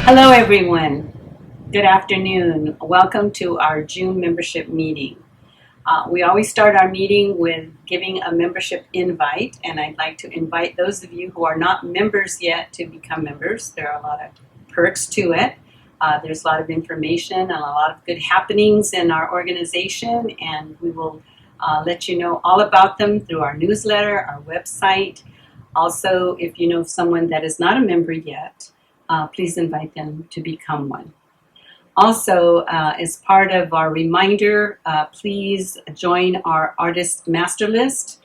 Hello everyone, good afternoon. Welcome to our June membership meeting. We always start our meeting with giving a membership invite, and I'd like to invite those of you who are not members yet to become members. There are a lot of perks to it. There's a lot of information and a lot of good happenings in our organization, and we will let you know all about them through our newsletter, our website. Also, if you know someone that is not a member yet, please invite them to become one. Also, as part of our reminder, please join our artist master list.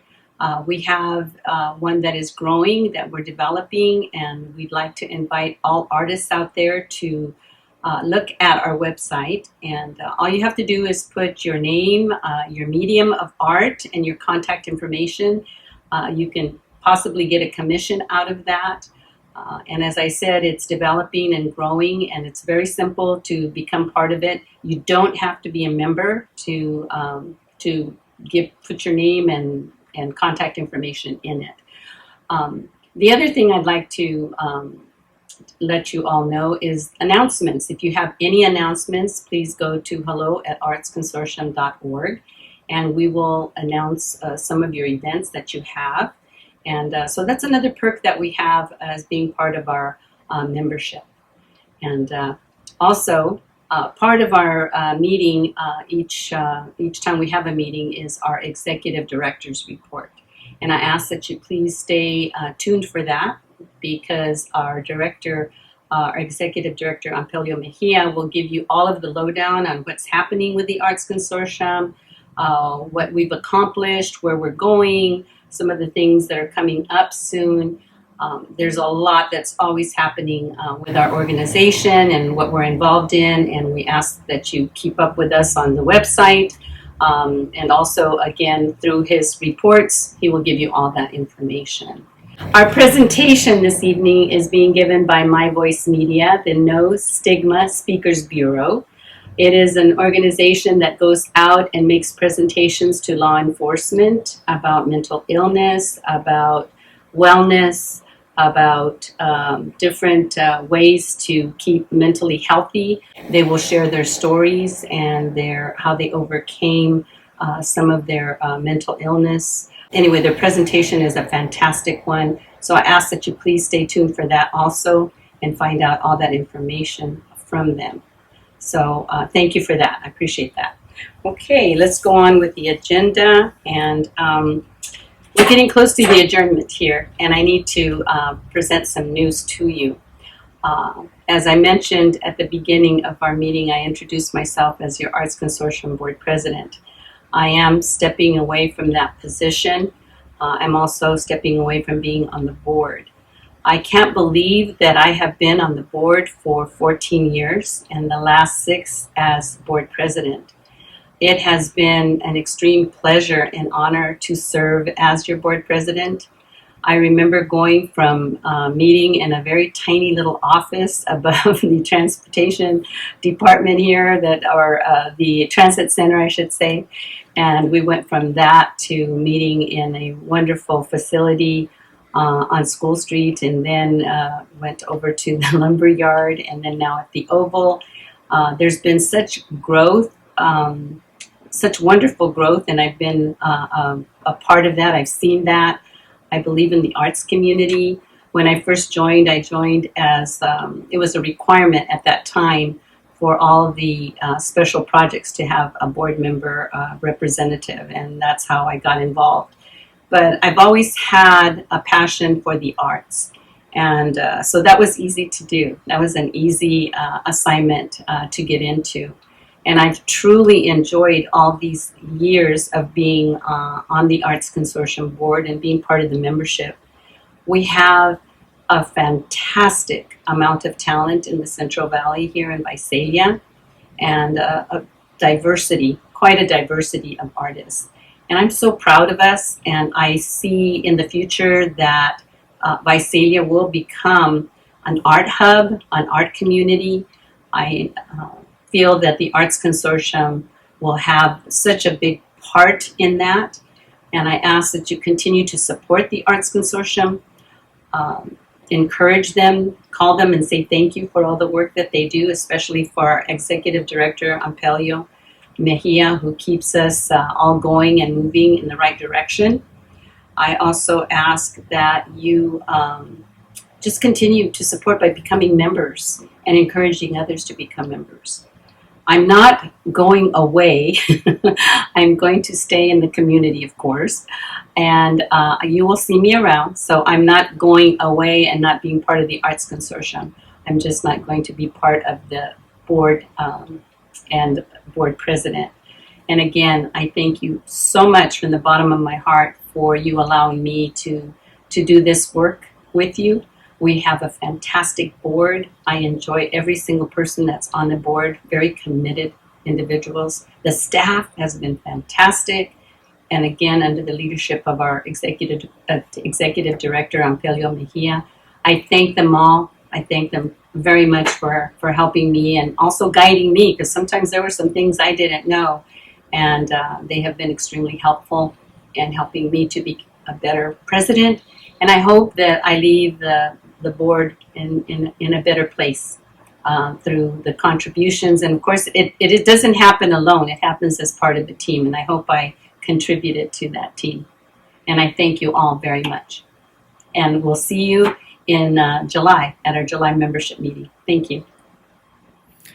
We have one that is growing, that we're developing, and we'd like to invite all artists out there to look at our website. And all you have to do is put your name, your medium of art, and your contact information. You can possibly get a commission out of that. And as I said, it's developing and growing, and it's very simple to become part of it. You don't have to be a member to put your name and contact information in it. The other thing I'd like to let you all know is announcements. If you have any announcements, please go to hello@artsconsortium.org, and we will announce some of your events that you have. And so that's another perk that we have as being part of our membership. And also, part of our meeting each time we have a meeting is our executive director's report. And I ask that you please stay tuned for that, because our executive director, AMPELIO MEJIA, will give you all of the lowdown on what's happening with the Arts Consortium, what we've accomplished, where we're going, some of the things that are coming up soon. There's a lot that's always happening with our organization and what we're involved in, and we ask that you keep up with us on the website. And also, again, through his reports, he will give you all that information. Our presentation this evening is being given by My Voice Media, the No Stigma Speakers Bureau. It is an organization that goes out and makes presentations to law enforcement about mental illness, about wellness, about different ways to keep mentally healthy. They will share their stories and how they overcame some of their mental illness. Anyway, their presentation is a fantastic one, so I ask that you please stay tuned for that also and find out all that information from them. So thank you for that. I appreciate that. Okay, let's go on with the agenda. And we're getting close to the adjournment here, and I need to present some news to you. As I mentioned at the beginning of our meeting, I introduced myself as your Arts Consortium Board President. I am stepping away from that position. I'm also stepping away from being on the board. I can't believe that I have been on the board for 14 years and the last 6 as board president. It has been an extreme pleasure and honor to serve as your board president. I remember going from meeting in a very tiny little office above the transportation department here, or the transit center, I should say. And we went from that to meeting in a wonderful facility on School Street, and then went over to the lumber yard, and then now at the Oval. There's been such growth, such wonderful growth, and I've been a part of that. I've seen that. I believe in the arts community. When I first joined, I joined as, it was a requirement at that time for all of the special projects to have a board member representative, and that's how I got involved. But I've always had a passion for the arts, and so that was easy to do. That was an easy assignment to get into. And I've truly enjoyed all these years of being on the Arts Consortium board and being part of the membership. We have a fantastic amount of talent in the Central Valley here in Visalia, and a diversity, quite a diversity of artists. And I'm so proud of us, and I see in the future that Visalia will become an art hub, an art community. I feel that the Arts Consortium will have such a big part in that, and I ask that you continue to support the Arts Consortium. encourage them, call them and say thank you for all the work that they do, especially for our Executive Director, AMPELIO, MEJIA, who keeps us all going and moving in the right direction. I also ask that you just continue to support by becoming members and encouraging others to become members. I'm not going away. I'm going to stay in the community, of course, and you will see me around. So I'm not going away and not being part of the Arts Consortium. I'm just not going to be part of the board and board president. And again, I thank you so much from the bottom of my heart for you allowing me to do this work with you. We have a fantastic board. I enjoy every single person that's on the board, very committed individuals. The staff has been fantastic. And again, under the leadership of our executive director, AMPELIO MEJIA, I thank them all. I thank them very much for helping me and also guiding me, because sometimes there were some things I didn't know. And they have been extremely helpful in helping me to be a better president. And I hope that I leave the board in a better place through the contributions. And of course, it doesn't happen alone. It happens as part of the team. And I hope I contributed to that team. And I thank you all very much. And we'll see you in July at our July membership meeting. Thank you.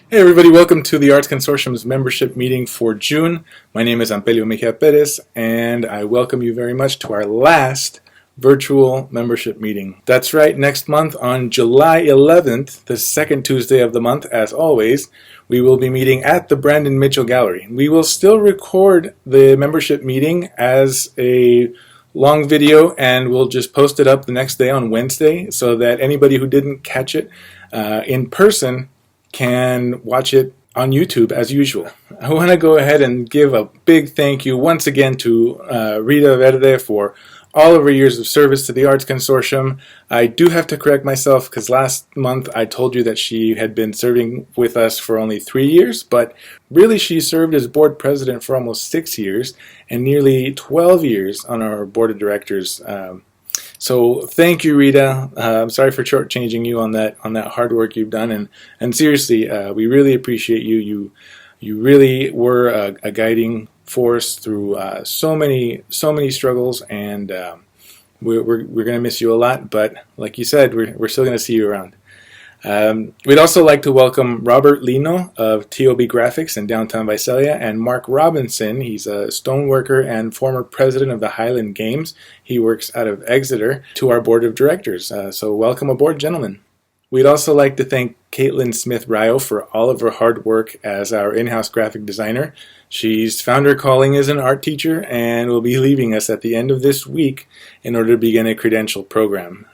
Hey everybody, welcome to the Arts Consortium's membership meeting for June. My name is AMPELIO MEJIA PEREZ, and I welcome you very much to our last virtual membership meeting. That's right, next month on July 11th, the second Tuesday of the month, as always, we will be meeting at the Brandon Mitchell Gallery. We will still record the membership meeting as a long video, and we'll just post it up the next day on Wednesday so that anybody who didn't catch it in person can watch it on YouTube as usual. I want to go ahead and give a big thank you once again to Rita Verde for all of her years of service to the Arts Consortium. I do have to correct myself because last month I told you that she had been serving with us for only 3 years, but really she served as board president for almost 6 years and nearly 12 years on our board of directors. So thank you, Rita. I'm sorry for shortchanging you on that hard work you've done, and seriously, we really appreciate you. You really were a guiding force through so many struggles, and we're going to miss you a lot. But like you said, we're still going to see you around. We'd also like to welcome Robert Lino of TOB Graphics in downtown Visalia, and Mark Robinson. He's a stoneworker and former president of the Highland Games. He works out of Exeter, to our board of directors. So welcome aboard, gentlemen. We'd also like to thank Caitlyn Smith Rayo for all of her hard work as our in-house graphic designer. She's found her calling as an art teacher and will be leaving us at the end of this week in order to begin a credential program.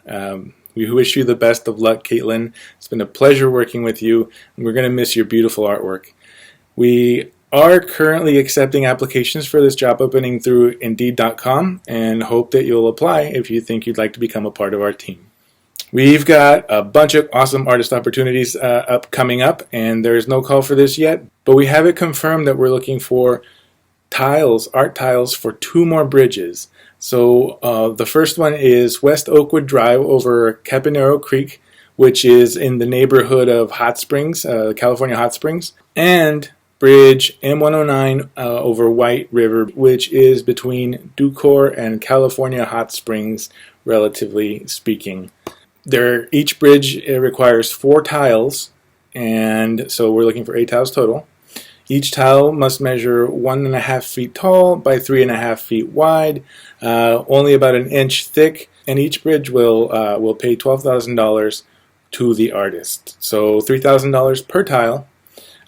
We wish you the best of luck, Caitlyn. It's been a pleasure working with you, and we're going to miss your beautiful artwork. We are currently accepting applications for this job opening through Indeed.com and hope that you'll apply if you think you'd like to become a part of our team. We've got a bunch of awesome artist opportunities coming up, and there's no call for this yet, but we have it confirmed that we're looking for art tiles for 2 more bridges. So the first one is West Oakwood Drive over Caponero Creek, which is in the neighborhood of Hot Springs, California Hot Springs, and Bridge M109 over White River, which is between Ducor and California Hot Springs, relatively speaking. Each bridge requires 4 tiles, and so we're looking for 8 tiles total. Each tile must measure 1.5 feet tall by 3.5 feet wide, only about 1 inch thick, and each bridge will pay $12,000 to the artist. So $3,000 per tile.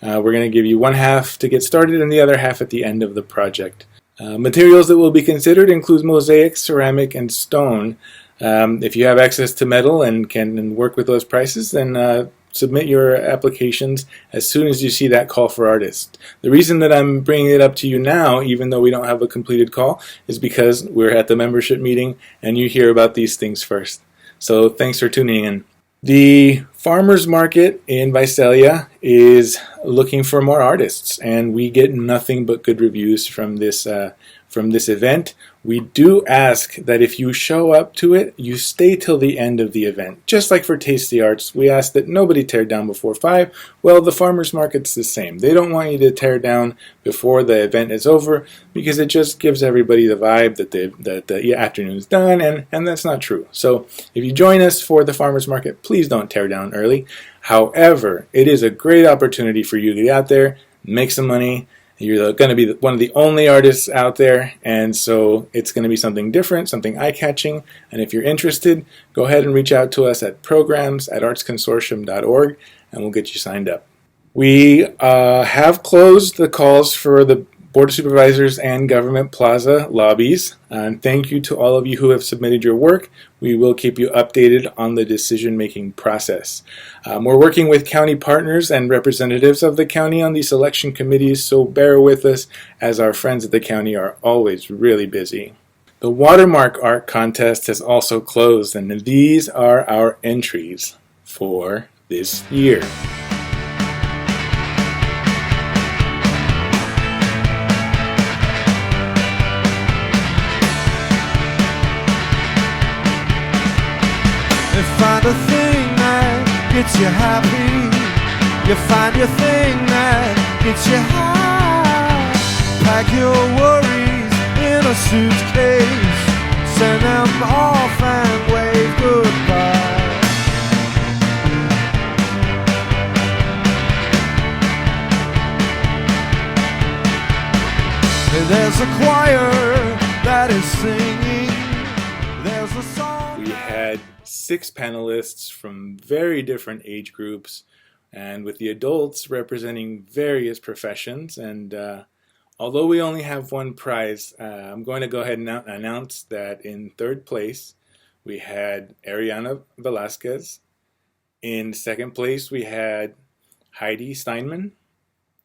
We're going to give you 1/2 to get started and the other half at the end of the project. Materials that will be considered include mosaic, ceramic, and stone. If you have access to metal and can work with those prices, then submit your applications as soon as you see that call for artists. The reason that I'm bringing it up to you now, even though we don't have a completed call, is because we're at the membership meeting and you hear about these things first. So thanks for tuning in. The farmers market in Visalia is looking for more artists, and we get nothing but good reviews from this from this event. We do ask that if you show up to it, you stay till the end of the event. Just like for Taste the Arts, we ask that nobody tear down before 5. Well, the farmers market's the same. They don't want you to tear down before the event is over because it just gives everybody the vibe that the afternoon's done, and that's not true. So if you join us for the farmers market, please don't tear down early. However, it is a great opportunity for you to get out there, make some money. You're going to be one of the only artists out there, and so it's going to be something different, something eye-catching. And if you're interested, go ahead and reach out to us at programs@artsconsortium.org, and we'll get you signed up. We have closed the calls for the Board of Supervisors and Government Plaza lobbies. And thank you to all of you who have submitted your work. We will keep you updated on the decision-making process. We're working with county partners and representatives of the county on these selection committees, so bear with us as our friends at the county are always really busy. The Watermark art contest has also closed, and these are our entries for this year. Find a thing that gets you happy. You find your thing that gets you high. Pack your worries in a suitcase, send them off and wave goodbye. There's a choir that is singing. There's a song. We had 6 panelists from very different age groups, and with the adults representing various professions. And although we only have one prize, I'm going to go ahead and announce that in 3rd place we had Ariana Velasquez. In 2nd place we had Heidi Steinman.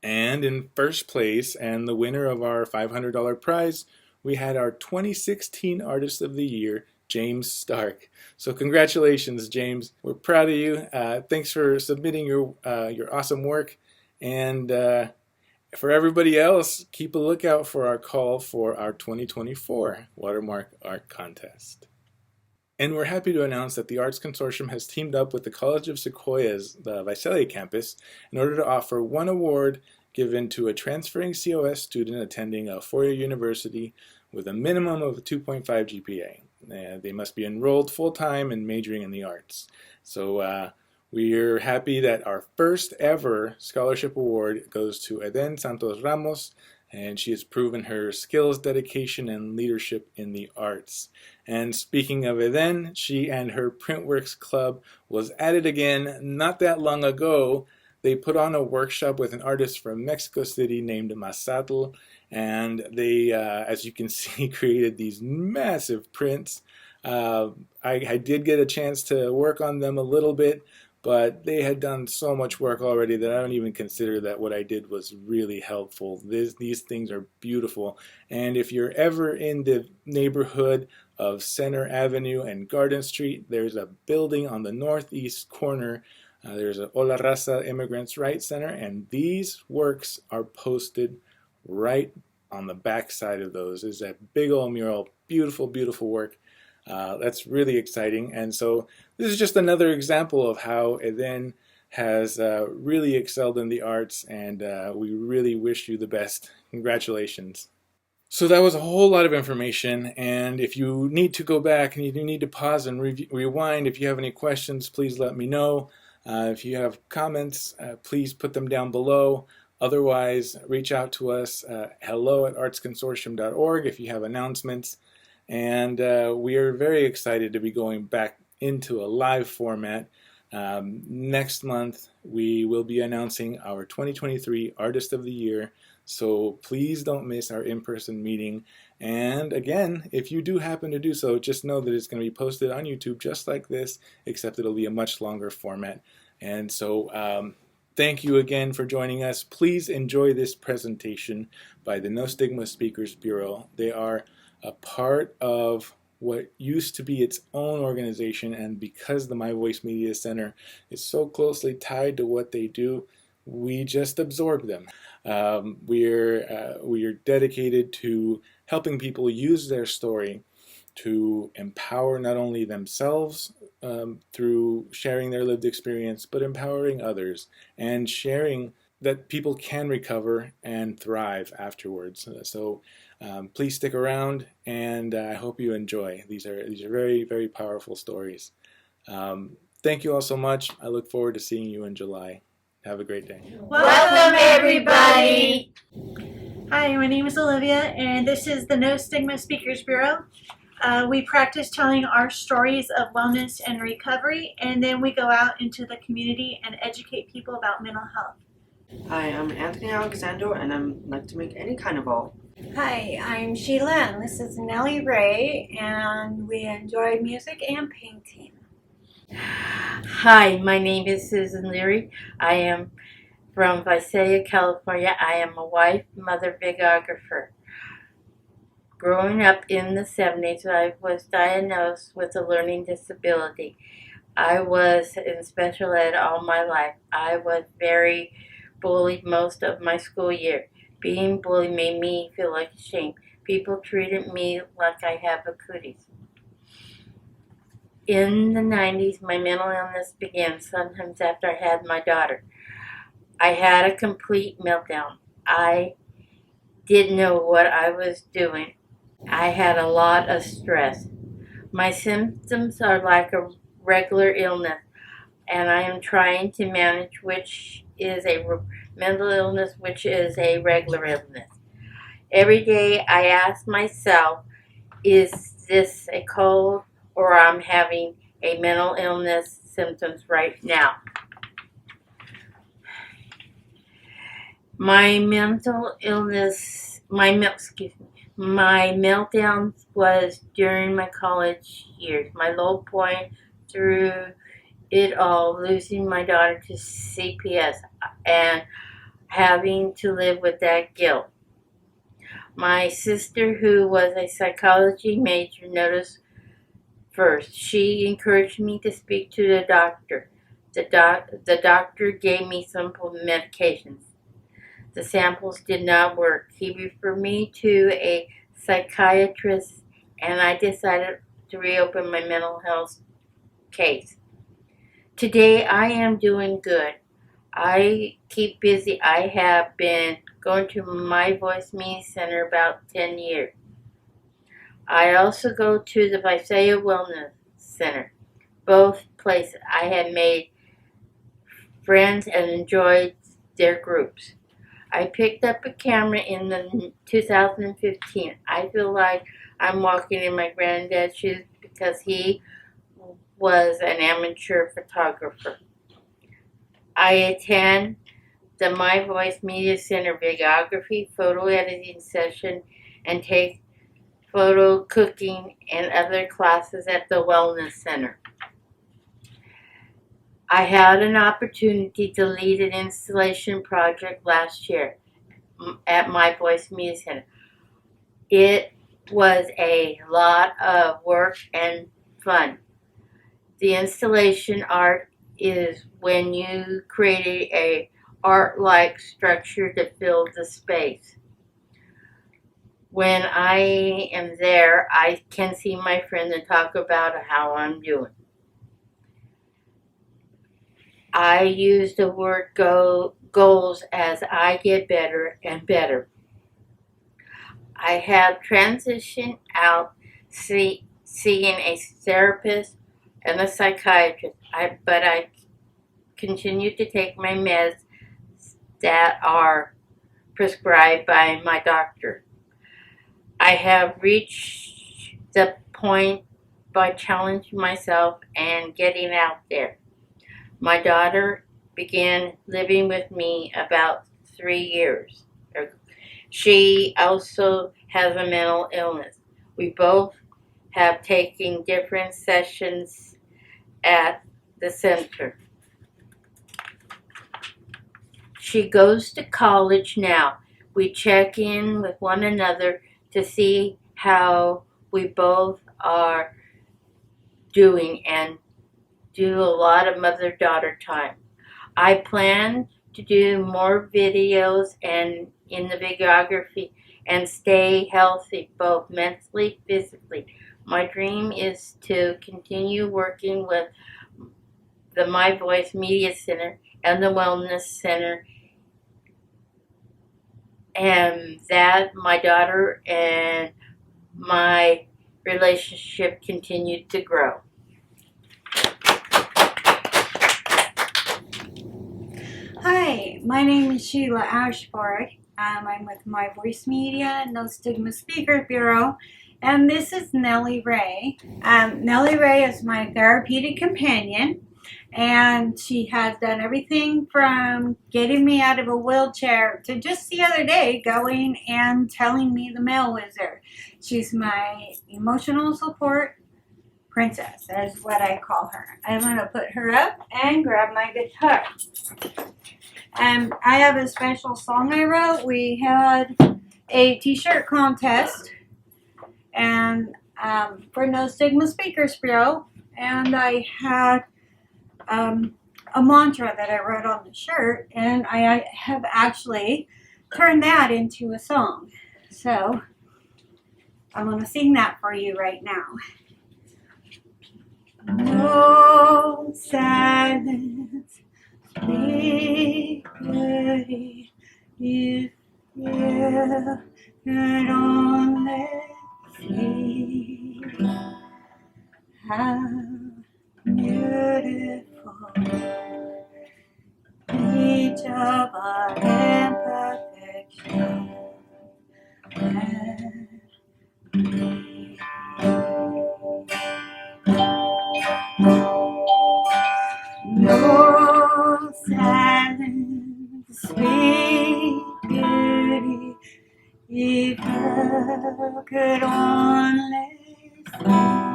And in 1st place, and the winner of our $500 prize, we had our 2016 Artist of the Year, James Stark. So congratulations, James. We're proud of you. Thanks for submitting your awesome work. And for everybody else, keep a lookout for our call for our 2024 Watermark Art Contest. And we're happy to announce that the Arts Consortium has teamed up with the College of Sequoia's the Visalia campus in order to offer one award given to a transferring COS student attending a four-year university with a minimum of a 2.5 GPA. They must be enrolled full-time and majoring in the arts. So we're happy that our first ever scholarship award goes to Eden Santos Ramos, and she has proven her skills, dedication, and leadership in the arts. And speaking of Eden, she and her Printworks Club was at it again not that long ago. They put on a workshop with an artist from Mexico City named Mazatl, and they, as you can see, created these massive prints. I did get a chance to work on them a little bit, but they had done so much work already that I don't even consider that what I did was really helpful. These things are beautiful, and if you're ever in the neighborhood of Center Avenue and Garden Street, there's a building on the northeast corner. There's a Ola Raza Immigrants' Rights Center, and these works are posted right on the back side of those. There's that big old mural, beautiful, beautiful work. That's really exciting. And so this is just another example of how Eden has really excelled in the arts, and we really wish you the best. Congratulations. So that was a whole lot of information, and if you need to go back and you need to pause and rewind, if you have any questions, please let me know. If you have comments, please put them down below. Otherwise, reach out to us, hello@artsconsortium.org if you have announcements. And we are very excited to be going back into a live format. Next month, we will be announcing our 2023 Artist of the Year. So please don't miss our in-person meeting. And again, if you do happen to do so, just know that it's going to be posted on YouTube just like this, except it'll be a much longer format. And so thank you again for joining us. Please enjoy this presentation by the No Stigma Speakers Bureau. They are a part of what used to be its own organization, and because the My Voice Media Center is so closely tied to what they do, we just absorb them. We are dedicated to helping people use their story to empower not only themselves through sharing their lived experience, but empowering others and sharing that people can recover and thrive afterwards. So please stick around, and I hope you enjoy. These are very, very powerful stories. Thank you all so much. I look forward to seeing you in July. Have a great day. Welcome, everybody. Hi, my name is Olivia, and this is the No Stigma Speakers Bureau. We practice telling our stories of wellness and recovery, and then we go out into the community and educate people about mental health. Hi, I'm Anthony Alexander, and I like to make any kind of art. Hi, I'm SHEILA, and this is Nellie Ray, and we enjoy music and painting. Hi, my name is Susan Leary. I am from Visalia, California. I am a wife, mother, videographer. Growing up in the 70s, I was diagnosed with a learning disability. I was in special ed all my life. I was very bullied most of my school year. Being bullied made me feel like a shame. People treated me like I have a cooties. In the 90s, my mental illness began sometimes after I had my daughter. I had a complete meltdown. I didn't know what I was doing. I had a lot of stress. My symptoms are like a regular illness, and I am trying to manage which is a mental illness, which is a regular illness. Every day I ask myself, is this a cold or I'm having a mental illness symptoms right now? My mental illness, my meltdown was during my college years. My low point through it all, losing my daughter to CPS and having to live with that guilt. My sister, who was a psychology major, noticed first. She encouraged me to speak to the doctor. The doctor gave me simple medications. The samples did not work. He referred me to a psychiatrist, and I decided to reopen my mental health case. Today I am doing good. I keep busy. I have been going to My Voice Media Center about 10 years. I also go to the Visalia Wellness Center. Both places I have made friends and enjoyed their groups. I picked up a camera in 2015. I feel like I'm walking in my granddad's shoes because he was an amateur photographer. I attend the My Voice Media Center videography, photo editing session, and take photo cooking and other classes at the Wellness Center. I had an opportunity to lead an installation project last year at My Voice Media Center. It was a lot of work and fun. The installation art is when you create a art-like structure to fill the space. When I am there, I can see my friends and talk about how I'm doing. I use the word goals as I get better and better. I have transitioned out seeing a therapist and a psychiatrist, but I continue to take my meds that are prescribed by my doctor. I have reached the point by challenging myself and getting out there. My daughter began living with me about 3 years. She also has a mental illness. We both have taken different sessions at the center. She goes to college now. We check in with one another to see how we both are doing and do a lot of mother-daughter time. I plan to do more videos and in the videography and stay healthy, both mentally, physically. My dream is to continue working with the My Voice Media Center and the Wellness Center, and that my daughter and my relationship continued to grow. Hi, my name is SHEILA ASHFORD. I'm with My Voice Media, No Stigma Speakers Bureau, and this is Nellie Ray. Nellie Ray is my therapeutic companion, and she has done everything from getting me out of a wheelchair to just the other day going and telling me the mail was there. She's my emotional support princess, is what I call her. I'm going to put her up and grab my guitar. I have a special song I wrote. We had a t-shirt contest and for No Stigma Speakers Bureau, and I had a mantra that I wrote on the shirt, and I have actually turned that into a song. So I'm going to sing that for you right now. No sadness, be good if you could only see how beautiful each of our imperfections can be. No silence, sweet beauty, if you could only see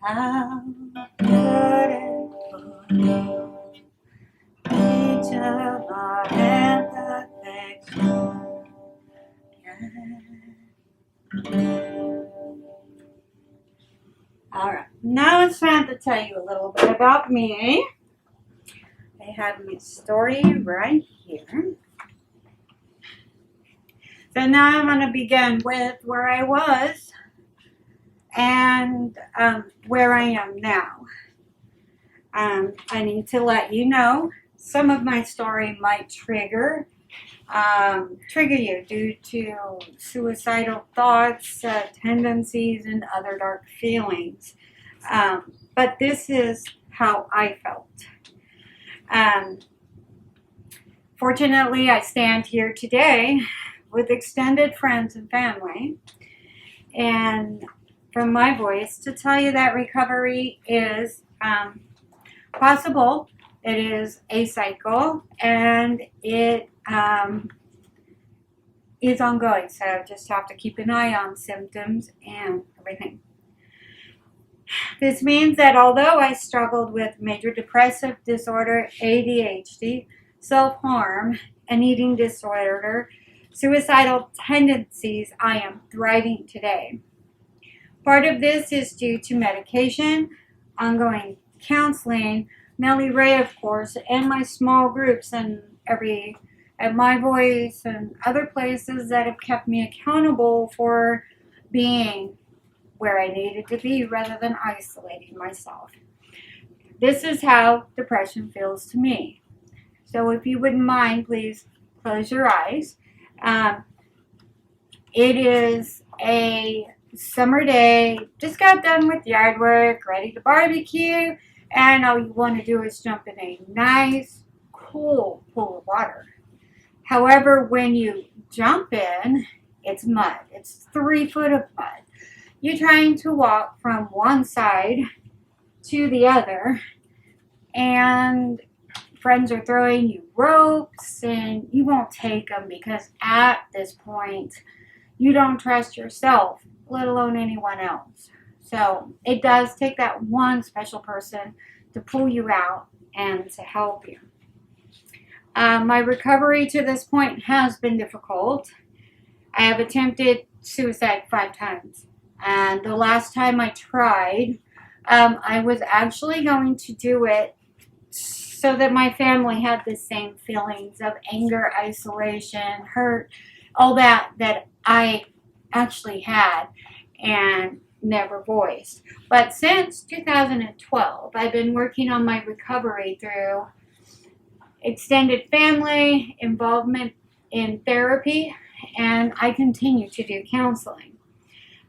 how beautiful each of our imperfections can be. All right, now it's time to tell you a little bit about me. I have my story right here. So now I'm going to begin with where I was and where I am now. I need to let you know some of my story might trigger you due to suicidal thoughts, tendencies, and other dark feelings. But this is how I felt. Fortunately, I stand here today with extended friends and family, and from my voice to tell you that recovery is possible. It is a cycle, and it is ongoing, so just have to keep an eye on symptoms and everything. This means that although I struggled with major depressive disorder, ADHD, self-harm, and eating disorder, suicidal tendencies, I am thriving today. Part of this is due to medication, ongoing counseling, Nellie Ray, of course, and my small groups and at My Voice and other places that have kept me accountable for being where I needed to be rather than isolating myself. This is how depression feels to me. So if you wouldn't mind, please close your eyes. It is a summer day, just got done with yard work, ready to barbecue, and all you want to do is jump in a nice, cool pool of water. However, when you jump in, it's mud. It's 3 foot of mud. You're trying to walk from one side to the other, and friends are throwing you ropes, and you won't take them because at this point, you don't trust yourself, let alone anyone else. So it does take that one special person to pull you out and to help you. My recovery to this point has been difficult. I have attempted suicide 5 times. And the last time I tried, I was actually going to do it so that my family had the same feelings of anger, isolation, hurt, all that I actually had and never voiced. But since 2012, I've been working on my recovery through extended family, involvement in therapy, and I continue to do counseling.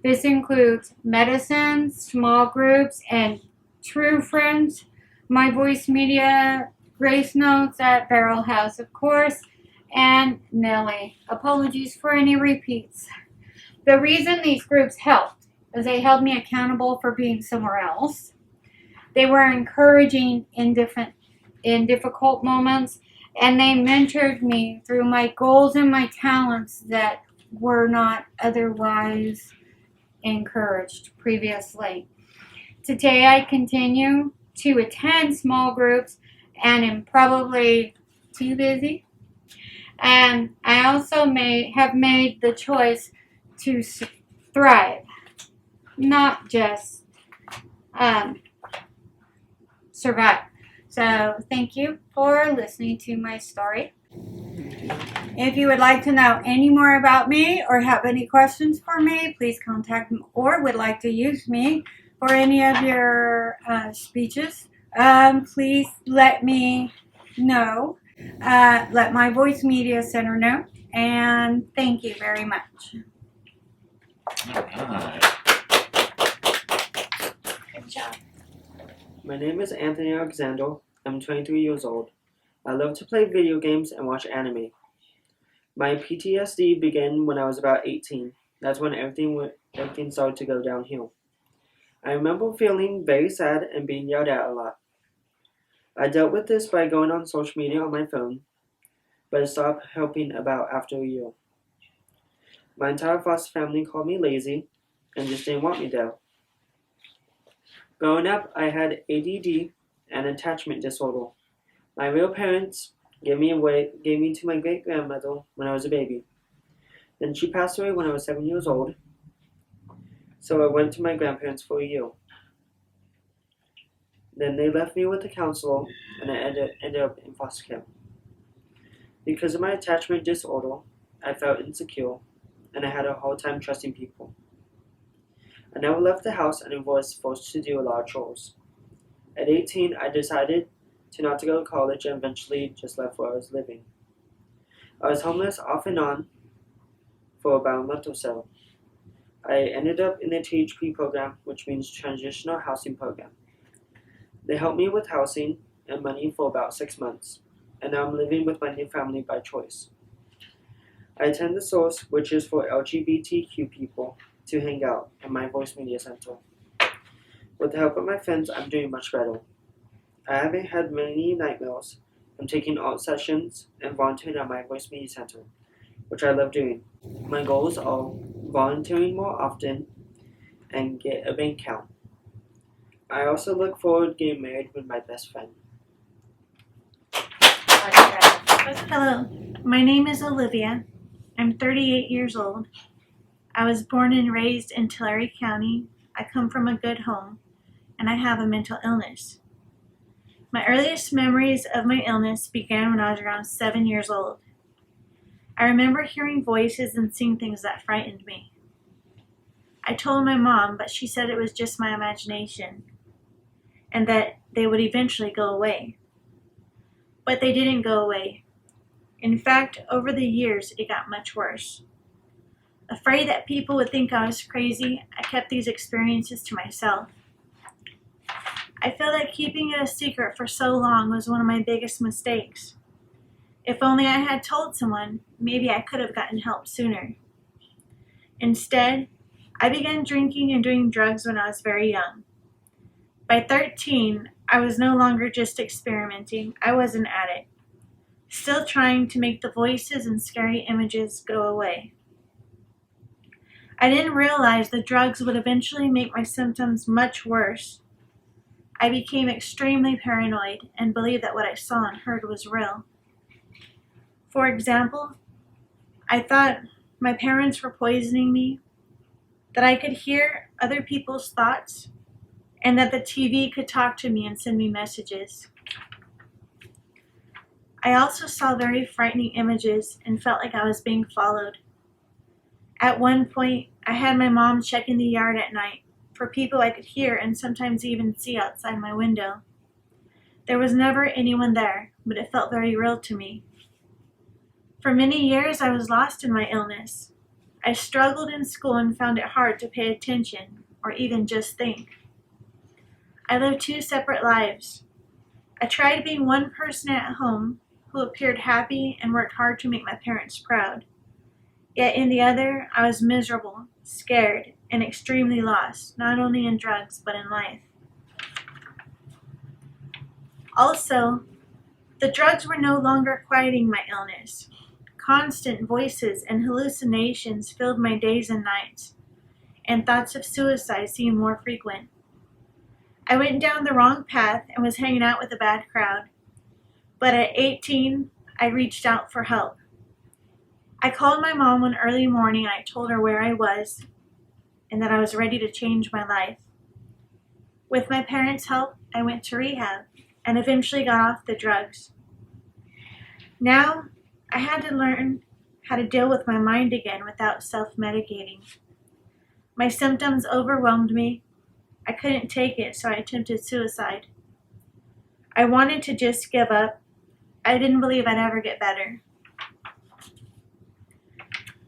This includes medicine, small groups, and true friends, my voice media, grace notes at Barrel House, of course, and Nellie. Apologies for any repeats. The reason these groups helped is they held me accountable for being somewhere else. They were encouraging in difficult moments, and they mentored me through my goals and my talents that were not otherwise encouraged previously. Today I continue to attend small groups and am probably too busy. And I also have made the choice to thrive, not just survive. So thank you for listening to my story. If you would like to know any more about me or have any questions for me, please contact me, or would like to use me for any of your speeches, please let me know. Let my Voice Media Center know. And thank you very much. All right. Good job. My name is Anthony Alexander. I'm 23 years old. I love to play video games and watch anime. My PTSD began when I was about 18. That's when everything started to go downhill. I remember feeling very sad and being yelled at a lot. I dealt with this by going on social media on my phone, but it stopped helping about after a year. My entire foster family called me lazy and just didn't want me there. Growing up, I had ADD and attachment disorder. My real parents gave me to my great-grandmother when I was a baby. Then she passed away when I was 7 years old, so I went to my grandparents for a year. Then they left me with a counselor, and I ended up in foster care. Because of my attachment disorder, I felt insecure, and I had a hard time trusting people. I never left the house and was forced to do a lot of chores. At 18, I decided not to go to college and eventually just left where I was living. I was homeless off and on for about a month or so. I ended up in the THP program, which means Transitional Housing Program. They helped me with housing and money for about 6 months, and now I'm living with my new family by choice. I attend the Source, which is for LGBTQ people, to hang out in my Voice Media Center. With the help of my friends, I'm doing much better. I haven't had many nightmares. I'm taking art sessions and volunteering at my Voice Media Center, which I love doing. My goals are volunteering more often and get a bank account. I also look forward to getting married with my best friend. Hello, my name is Olivia. I'm 38 years old. I was born and raised in Tulare County. I come from a good home, and I have a mental illness. My earliest memories of my illness began when I was around 7 years old. I remember hearing voices and seeing things that frightened me. I told my mom, but she said it was just my imagination and that they would eventually go away. But they didn't go away. In fact, over the years, it got much worse. Afraid that people would think I was crazy, I kept these experiences to myself. I feel that keeping it a secret for so long was one of my biggest mistakes. If only I had told someone, maybe I could have gotten help sooner. Instead, I began drinking and doing drugs when I was very young. By 13, I was no longer just experimenting, I was an addict, still trying to make the voices and scary images go away. I didn't realize the drugs would eventually make my symptoms much worse. I became extremely paranoid and believed that what I saw and heard was real. For example, I thought my parents were poisoning me, that I could hear other people's thoughts, and that the TV could talk to me and send me messages. I also saw very frightening images and felt like I was being followed. At one point, I had my mom checking the yard at night for people I could hear and sometimes even see outside my window. There was never anyone there, but it felt very real to me. For many years, I was lost in my illness. I struggled in school and found it hard to pay attention or even just think. I lived 2 separate lives. I tried being one person at home who appeared happy and worked hard to make my parents proud. Yet in the other, I was miserable, scared, and extremely lost, not only in drugs, but in life. Also, the drugs were no longer quieting my illness. Constant voices and hallucinations filled my days and nights, and thoughts of suicide seemed more frequent. I went down the wrong path and was hanging out with a bad crowd. But at 18, I reached out for help. I called my mom one early morning and I told her where I was and that I was ready to change my life. With my parents' help, I went to rehab and eventually got off the drugs. Now, I had to learn how to deal with my mind again without self-medicating. My symptoms overwhelmed me. I couldn't take it, so I attempted suicide. I wanted to just give up. I didn't believe I'd ever get better.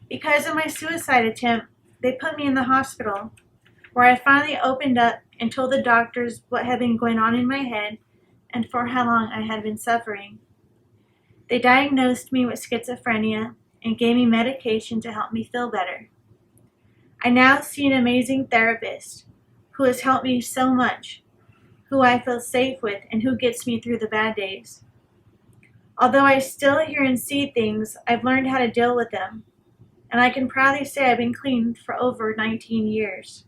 Because of my suicide attempt, they put me in the hospital, where I finally opened up and told the doctors what had been going on in my head and for how long I had been suffering. They diagnosed me with schizophrenia and gave me medication to help me feel better. I now see an amazing therapist who has helped me so much, who I feel safe with, and who gets me through the bad days. Although I still hear and see things, I've learned how to deal with them, and I can proudly say I've been clean for over 19 years.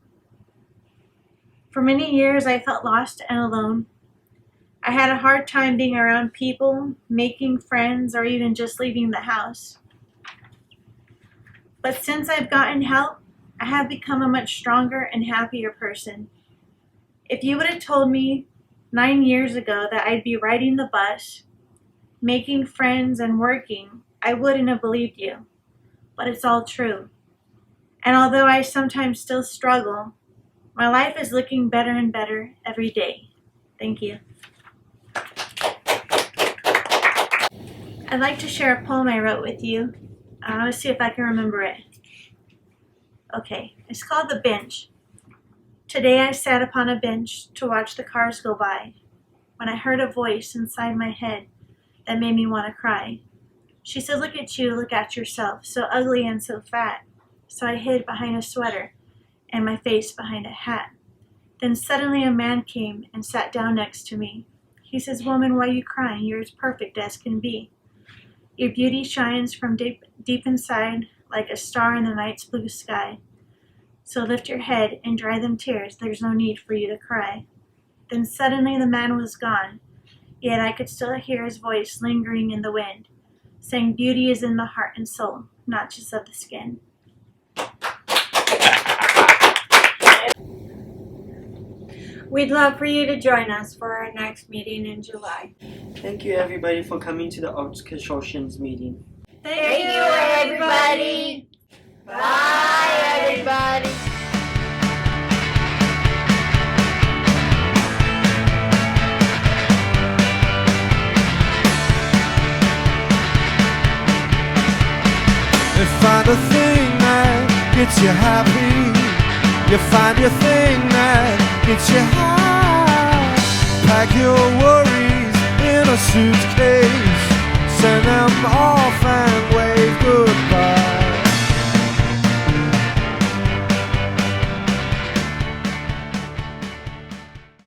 For many years, I felt lost and alone. I had a hard time being around people, making friends, or even just leaving the house. But since I've gotten help, I have become a much stronger and happier person. If you would have told me 9 years ago that I'd be riding the bus, making friends, and working, I wouldn't have believed you. But it's all true. And although I sometimes still struggle, my life is looking better and better every day. Thank you. I'd like to share a poem I wrote with you. Let's see if I can remember it. Okay, it's called The Bench. Today I sat upon a bench to watch the cars go by, when I heard a voice inside my head that made me want to cry. She said, "Look at you, look at yourself, so ugly and so fat." So I hid behind a sweater and my face behind a hat. Then suddenly a man came and sat down next to me. He says, "Woman, why are you crying? You're as perfect as can be. Your beauty shines from deep inside like a star in the night's blue sky. So lift your head and dry them tears. There's no need for you to cry." Then suddenly the man was gone, yet I could still hear his voice lingering in the wind, saying beauty is in the heart and soul, not just of the skin. We'd love for you to join us for our next meeting in July. Thank you everybody for coming to the Arts Consortium's meeting. Thank you, everybody. Bye, everybody. Find a thing that gets you happy. You find your thing that gets you high. Pack your worries in a suitcase. Send them off and